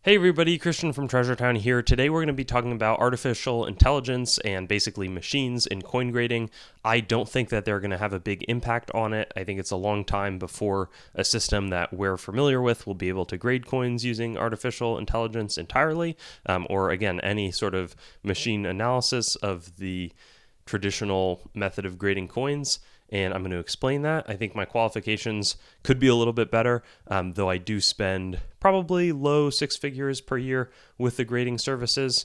Hey everybody, Christian from Treasure Town here. Today we're going to be talking about artificial intelligence and basically machines in coin grading. I don't think that they're going to have a big impact on it. I think it's a long time before a system that we're familiar with will be able to grade coins using artificial intelligence entirely, or again, any sort of machine analysis of the traditional method of grading coins. And I'm going to explain that. I think my qualifications could be a little bit better, though I do spend probably low six figures per year with the grading services.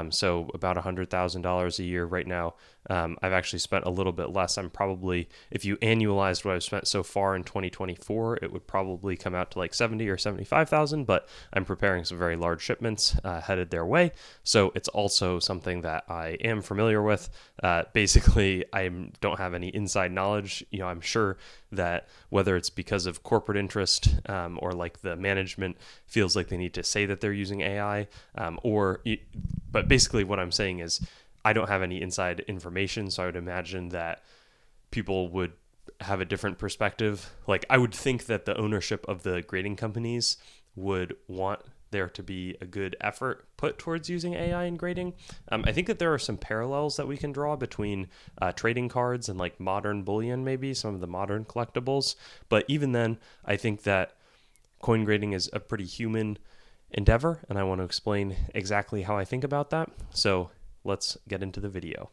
So about $100,000 a year right now. I've actually spent a little bit less. I'm probably, if you annualized what I've spent so far in 2024, it would probably come out to like 70 or 75,000. But I'm preparing some very large shipments headed their way, so it's also something that I am familiar with. Basically, I don't have any inside knowledge. I'm sure that whether it's because of corporate interest or like the management feels like they need to say that they're using AI, but basically what I'm saying is I don't have any inside information, so I would imagine that people would have a different perspective. Like, I would think that the ownership of the grading companies would want there to be a good effort put towards using AI in grading. I think that there are some parallels that we can draw between trading cards and like modern bullion, maybe some of the modern collectibles. But even then, I think that coin grading is a pretty human endeavor, and I want to explain exactly how I think about that. So let's get into the video.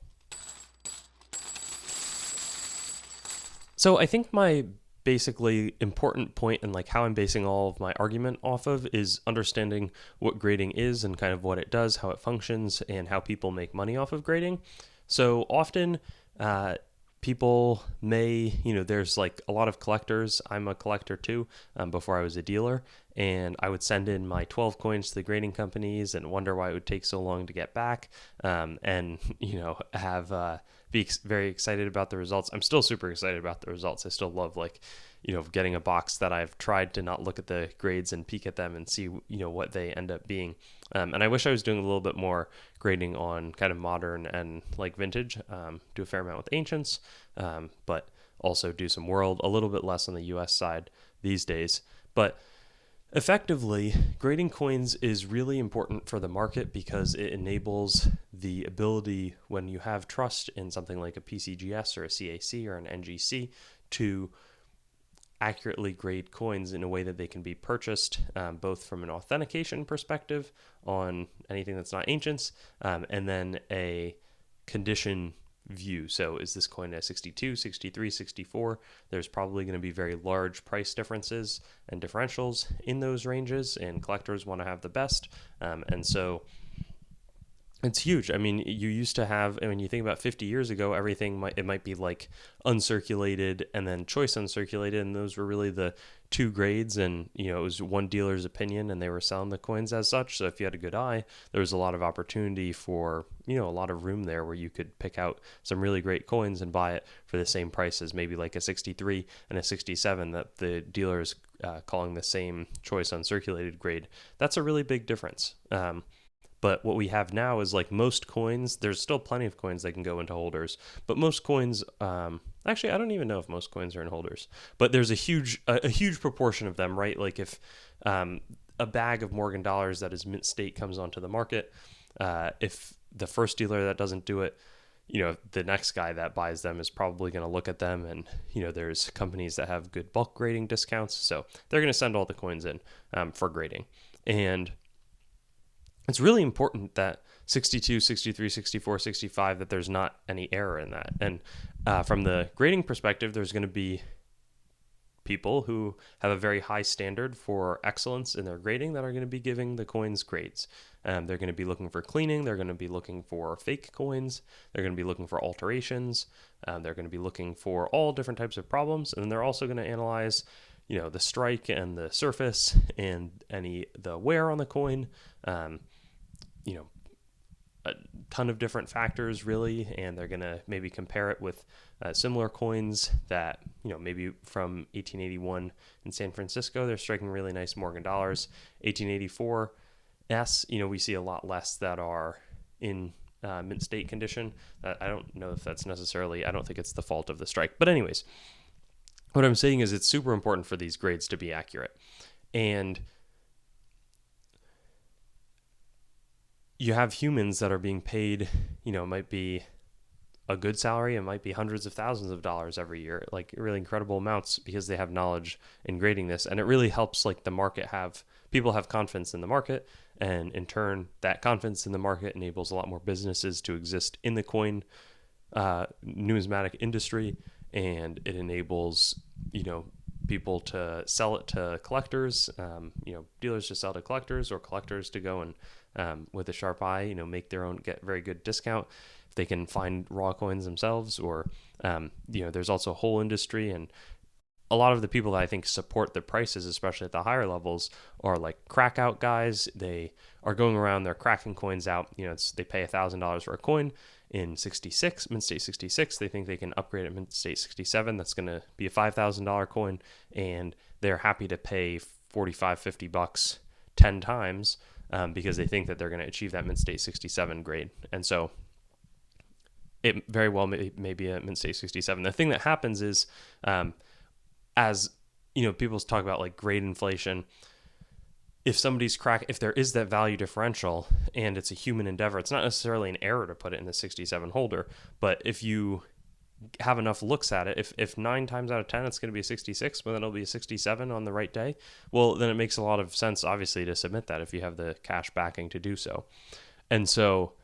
So I think my basically important point and like how I'm basing all of my argument off of is understanding what grading is and kind of what it does, how it functions, and how people make money off of grading. So often people may, there's like a lot of collectors. I'm a collector too, before I was a dealer, and I would send in my 12 coins to the grading companies and wonder why it would take so long to get back, and have be very excited about the results. I'm still super excited about the results. I still love getting a box that I've tried to not look at the grades and peek at them and see what they end up being. And I wish I was doing a little bit more grading on kind of modern and like vintage. Do a fair amount with ancients, but also do some world, a little bit less on the US side these days. But effectively, grading coins is really important for the market because it enables the ability, when you have trust in something like a PCGS or a CAC or an NGC, to accurately grade coins in a way that they can be purchased, both from an authentication perspective on anything that's not ancients, and then a condition view. So is this coin a 62, 63, 64? There's probably going to be very large price differences and differentials in those ranges, and collectors want to have the best. And so it's huge. I mean, you used to have, you think about 50 years ago, it might be like uncirculated and then choice uncirculated, and those were really the two grades, and it was one dealer's opinion, and they were selling the coins as such. So if you had a good eye, there was a lot of opportunity for a lot of room there where you could pick out some really great coins and buy it for the same price as maybe like a 63 and a 67 that the dealer is calling the same choice uncirculated grade. That's a really big difference. But what we have now is like most coins, there's still plenty of coins that can go into holders, but most coins, actually, I don't even know if most coins are in holders, but there's a huge proportion of them, right? Like if a bag of Morgan dollars that is mint state comes onto the market, if the first dealer that doesn't do it, the next guy that buys them is probably going to look at them, and there's companies that have good bulk grading discounts, so they're going to send all the coins in for grading. And it's really important that 62, 63, 64, 65, that there's not any error in that. And from the grading perspective, there's going to be people who have a very high standard for excellence in their grading that are going to be giving the coins grades. They're going to be looking for cleaning. They're going to be looking for fake coins. They're going to be looking for alterations. They're going to be looking for all different types of problems. And they're also going to analyze the strike and the surface and the wear on the coin. A ton of different factors really, and they're going to maybe compare it with similar coins that, maybe from 1881 in San Francisco, they're striking really nice Morgan dollars. 1884 S, we see a lot less that are in mint state condition. I don't know if that's necessarily, I don't think it's the fault of the strike. But anyways, what I'm saying is it's super important for these grades to be accurate. And you have humans that are being paid, it might be a good salary, it might be hundreds of thousands of dollars every year, like really incredible amounts, because they have knowledge in grading this. And it really helps like the market have people have confidence in the market, and in turn that confidence in the market enables a lot more businesses to exist in the coin numismatic industry, and it enables people to sell it to collectors, dealers to sell to collectors, or collectors to go and with a sharp eye, make their own, get very good discount if they can find raw coins themselves. Or there's also a whole industry, and a lot of the people that I think support the prices, especially at the higher levels, are like crack out guys. They are going around, they're cracking coins out. They pay $1,000 for a coin in 66, mint state 66. They think they can upgrade it mint state 67. That's going to be a $5,000 coin, and they're happy to pay 45, $50 10 times because they think that they're going to achieve that mint state 67 grade. And so it very well may be a mint state 67. The thing that happens is, as people talk about like grade inflation, if there is that value differential and it's a human endeavor, it's not necessarily an error to put it in the 67 holder. But if you have enough looks at it, if 9 times out of 10 it's going to be a 66, but then it'll be a 67 on the right day, well, then it makes a lot of sense, obviously, to submit that if you have the cash backing to do so. And so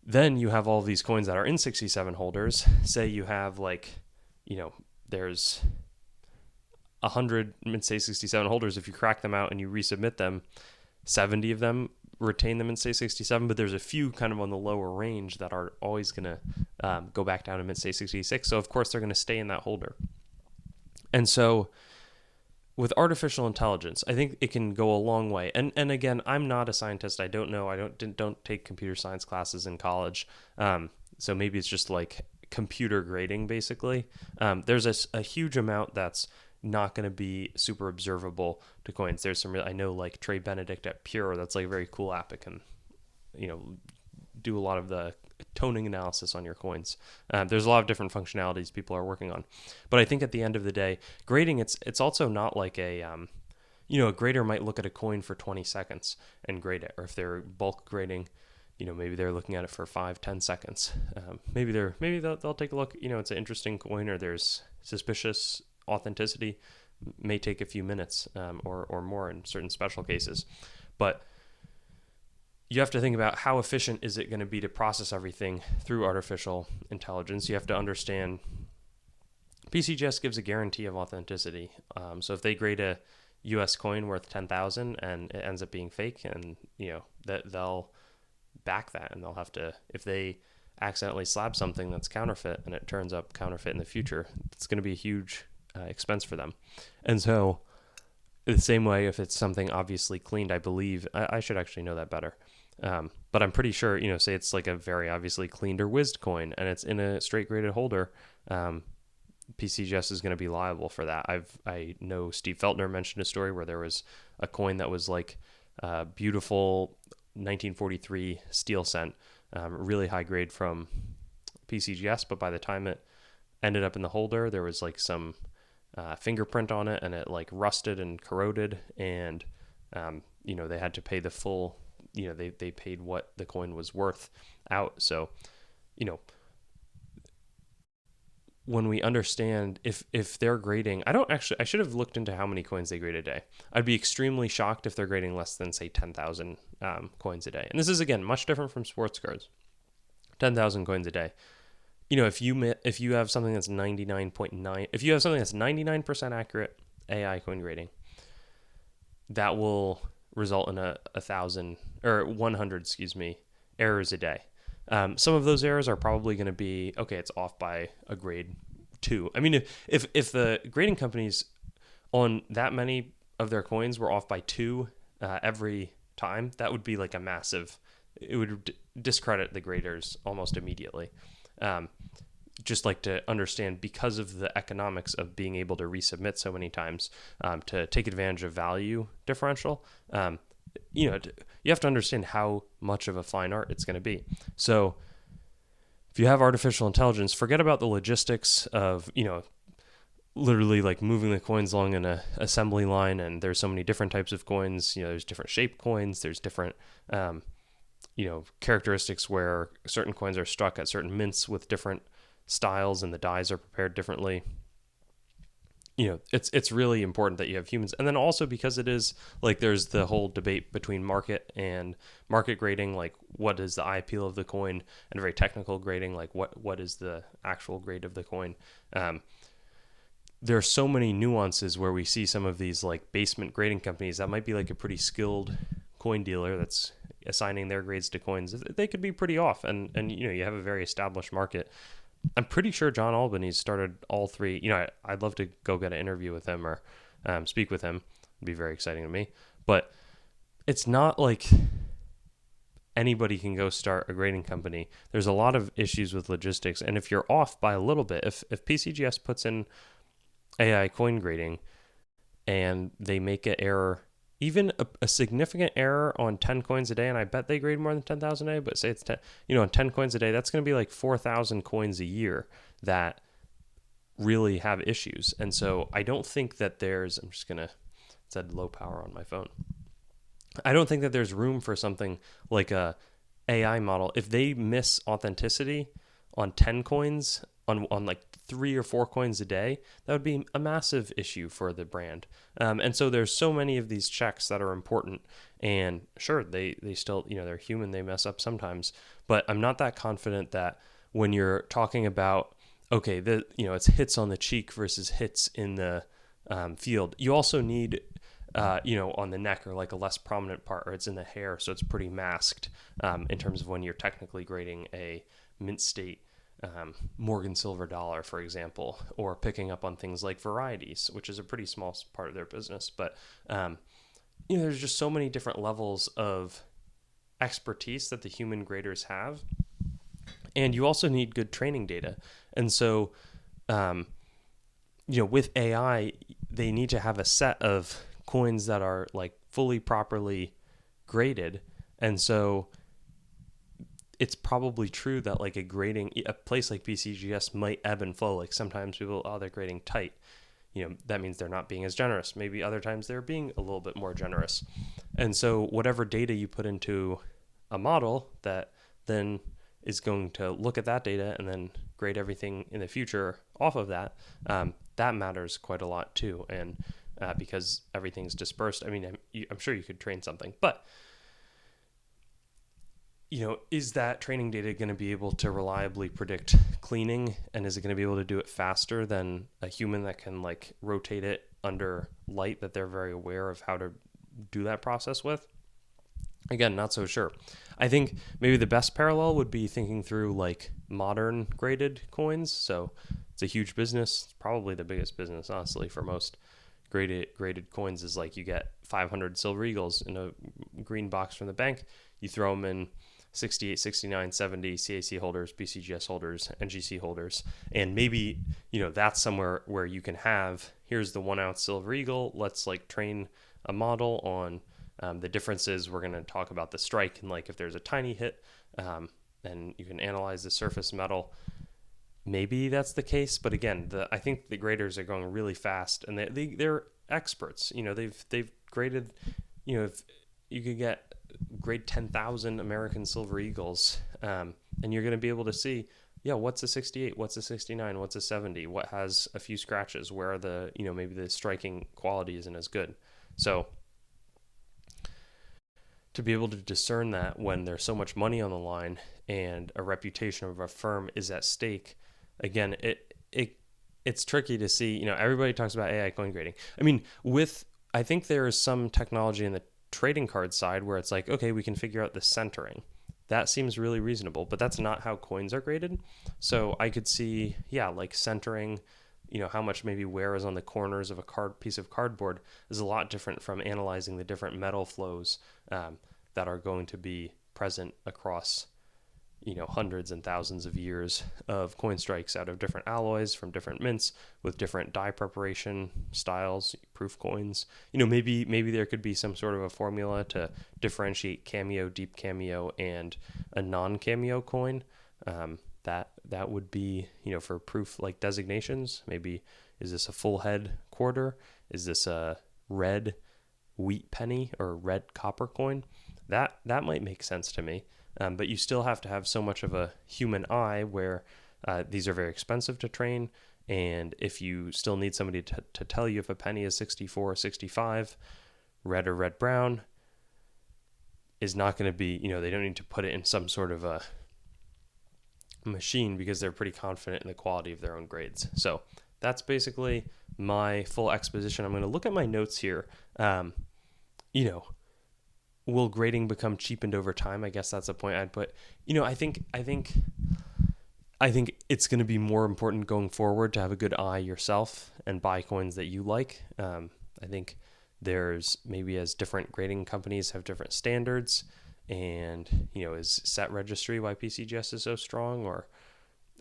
then you have all these coins that are in 67 holders. Say you have there's 100 mint state 67 holders. If you crack them out and you resubmit them, 70 of them retain them in state 67, but there's a few kind of on the lower range that are always going to go back down to mint state 66. So of course they're going to stay in that holder. And so with artificial intelligence, I think it can go a long way. And again, I'm not a scientist. I don't know. I don't take computer science classes in college. So maybe it's just like computer grading, basically. There's a huge amount that's not going to be super observable to coins. There's some, I know, like Trey Benedict at Pure, that's like a very cool app. It can, do a lot of the toning analysis on your coins. There's a lot of different functionalities people are working on. But I think at the end of the day, grading, it's also not like a grader might look at a coin for 20 seconds and grade it. Or if they're bulk grading, maybe they're looking at it for 5-10 seconds. Maybe they'll take a look, it's an interesting coin, or there's suspicious authenticity, may take a few minutes or more in certain special cases. But you have to think about how efficient is it going to be to process everything through artificial intelligence. You have to understand PCGS gives a guarantee of authenticity. So if they grade a US coin worth 10,000 and it ends up being fake, and that they'll back that, and they'll have to, if they accidentally slab something that's counterfeit and it turns up counterfeit in the future, it's going to be a huge expense for them. And so the same way, if it's something obviously cleaned, I believe, I should actually know that better. But I'm pretty sure, say it's like a very obviously cleaned or whizzed coin and it's in a straight graded holder, PCGS is going to be liable for that. I know Steve Feltner mentioned a story where there was a coin that was like beautiful 1943 steel cent, really high grade from PCGS, but by the time it ended up in the holder, there was like some fingerprint on it, and it like rusted and corroded, and they had to pay the full, they paid what the coin was worth out. So when we understand if they're grading, I should have looked into how many coins they grade a day. I'd be extremely shocked if they're grading less than, say, 10,000 coins a day. And this is, again, much different from sports cards. 10,000 coins a day. If you have something that's 99.9, if you have something that's 99% accurate AI coin grading, that will result in a 1,000 or 100, errors a day. Some of those errors are probably going to be, okay, it's off by a grade 2. I mean, if the grading companies on that many of their coins were off by 2 every time, that would be like a massive, it would discredit the graders almost immediately. Just like to understand, because of the economics of being able to resubmit so many times, to take advantage of value differential, you have to understand how much of a fine art it's going to be. So if you have artificial intelligence, forget about the logistics of, literally like moving the coins along in a assembly line. And there's so many different types of coins, there's different shaped coins, there's different, characteristics where certain coins are struck at certain mints with different styles and the dies are prepared differently. It's really important that you have humans. And then also because it is like there's the whole debate between market and market grading, like what is the eye appeal of the coin, and very technical grading, like what is the actual grade of the coin. There are so many nuances where we see some of these like basement grading companies that might be like a pretty skilled coin dealer that's assigning their grades to coins. They could be pretty off, and you have a very established market. I'm pretty sure John Albanese started all three. I'd love to go get an interview with him or speak with him. It'd be very exciting to me. But it's not like anybody can go start a grading company. There's a lot of issues with logistics. And if you're off by a little bit, if PCGS puts in AI coin grading and they make an error, even a significant error on 10 coins a day, and I bet they grade more than 10,000 a day, but say it's 10, on 10 coins a day, that's going to be like 4,000 coins a year that really have issues. And so I don't think that I'm just going to, it said low power on my phone. I don't think that there's room for something like a AI model. If they miss authenticity on 10 coins, on like 3 or 4 coins a day, that would be a massive issue for the brand. And so there's so many of these checks that are important. And sure, they still, they're human, they mess up sometimes. But I'm not that confident that when you're talking about, okay, it's hits on the cheek versus hits in the field, you also need, on the neck or like a less prominent part, or it's in the hair, so it's pretty masked in terms of when you're technically grading a mint state Morgan silver dollar, for example, or picking up on things like varieties, which is a pretty small part of their business. But, there's just so many different levels of expertise that the human graders have. And you also need good training data. And so, with AI, they need to have a set of coins that are like fully properly graded. And so it's probably true that like a place like BCGS might ebb and flow. Like sometimes people, they're grading tight. That means they're not being as generous. Maybe other times they're being a little bit more generous. And so whatever data you put into a model that then is going to look at that data and then grade everything in the future off of that, that matters quite a lot too. And because everything's dispersed, I mean, I'm sure you could train something, but is that training data going to be able to reliably predict cleaning? And is it going to be able to do it faster than a human that can like rotate it under light that they're very aware of how to do that process with? Again, not so sure. I think maybe the best parallel would be thinking through like modern graded coins. So it's a huge business. It's probably the biggest business, honestly, for most graded coins is like you get 500 silver eagles in a green box from the bank. You throw them in 68, 69, 70 CAC holders, BCGS holders, NGC holders. And maybe, that's somewhere where you can have, here's the 1 ounce silver eagle. Let's like train a model on the differences. We're going to talk about the strike and like if there's a tiny hit, then you can analyze the surface metal. Maybe that's the case, but again, I think the graders are going really fast, and they're experts. They've graded. If you could grade 10,000 American silver eagles, and you're going to be able to see, what's a 68, what's a 69, what's a 70, what has a few scratches, where are the maybe the striking quality isn't as good. So to be able to discern that when there's so much money on the line and a reputation of a firm is at stake. Again, it's tricky to see. Everybody talks about AI coin grading. I mean, I think there is some technology in the trading card side where it's like, okay, we can figure out the centering. That seems really reasonable, but that's not how coins are graded. So I could see, like centering, how much maybe wear is on the corners of a piece of cardboard is a lot different from analyzing the different metal flows that are going to be present across hundreds and thousands of years of coin strikes out of different alloys from different mints with different die preparation styles, proof coins. Maybe there could be some sort of a formula to differentiate cameo, deep cameo, and a non-cameo coin. That would be, for proof like designations. Maybe is this a full head quarter? Is this a red wheat penny or red copper coin? That might make sense to me. But you still have to have so much of a human eye where these are very expensive to train. And if you still need somebody to tell you if a penny is 64 or 65, red or red brown, is not going to be, they don't need to put it in some sort of a machine because they're pretty confident in the quality of their own grades. So that's basically my full exposition. I'm going to look at my notes here. Will grading become cheapened over time? I guess that's a point I'd put. I think it's going to be more important going forward to have a good eye yourself and buy coins that you like. I think there's maybe as different grading companies have different standards, and is set registry why PCGS is so strong, or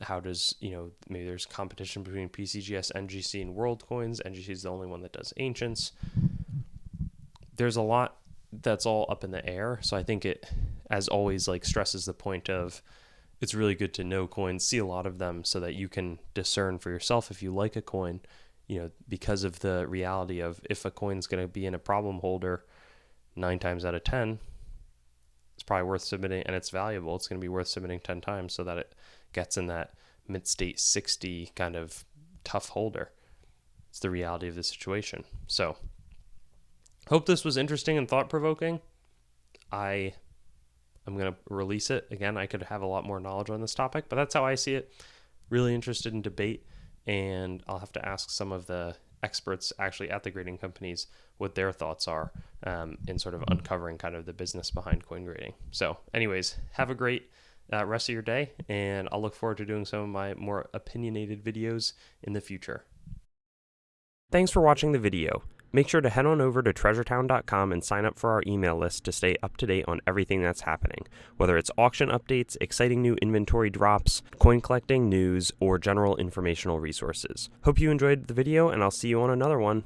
how does maybe there's competition between PCGS, NGC, and World Coins. NGC is the only one that does ancients. There's a lot that's all up in the air, so I think it, as always, like stresses the point of it's really good to know coins, see a lot of them, so that you can discern for yourself if you like a coin. Because of the reality of if a coin's going to be in a problem holder 9 times out of 10, it's probably worth submitting, and it's valuable. It's going to be worth submitting 10 times so that it gets in that mid-state 60 kind of tough holder. It's the reality of the situation. So hope this was interesting and thought-provoking. I'm going to release it. Again, I could have a lot more knowledge on this topic, but that's how I see it. Really interested in debate. And I'll have to ask some of the experts actually at the grading companies what their thoughts are in sort of uncovering kind of the business behind coin grading. So anyways, have a great rest of your day, and I'll look forward to doing some of my more opinionated videos in the future. Thanks for watching the video. Make sure to head on over to treasuretown.com and sign up for our email list to stay up to date on everything that's happening, whether it's auction updates, exciting new inventory drops, coin collecting news, or general informational resources. Hope you enjoyed the video, and I'll see you on another one.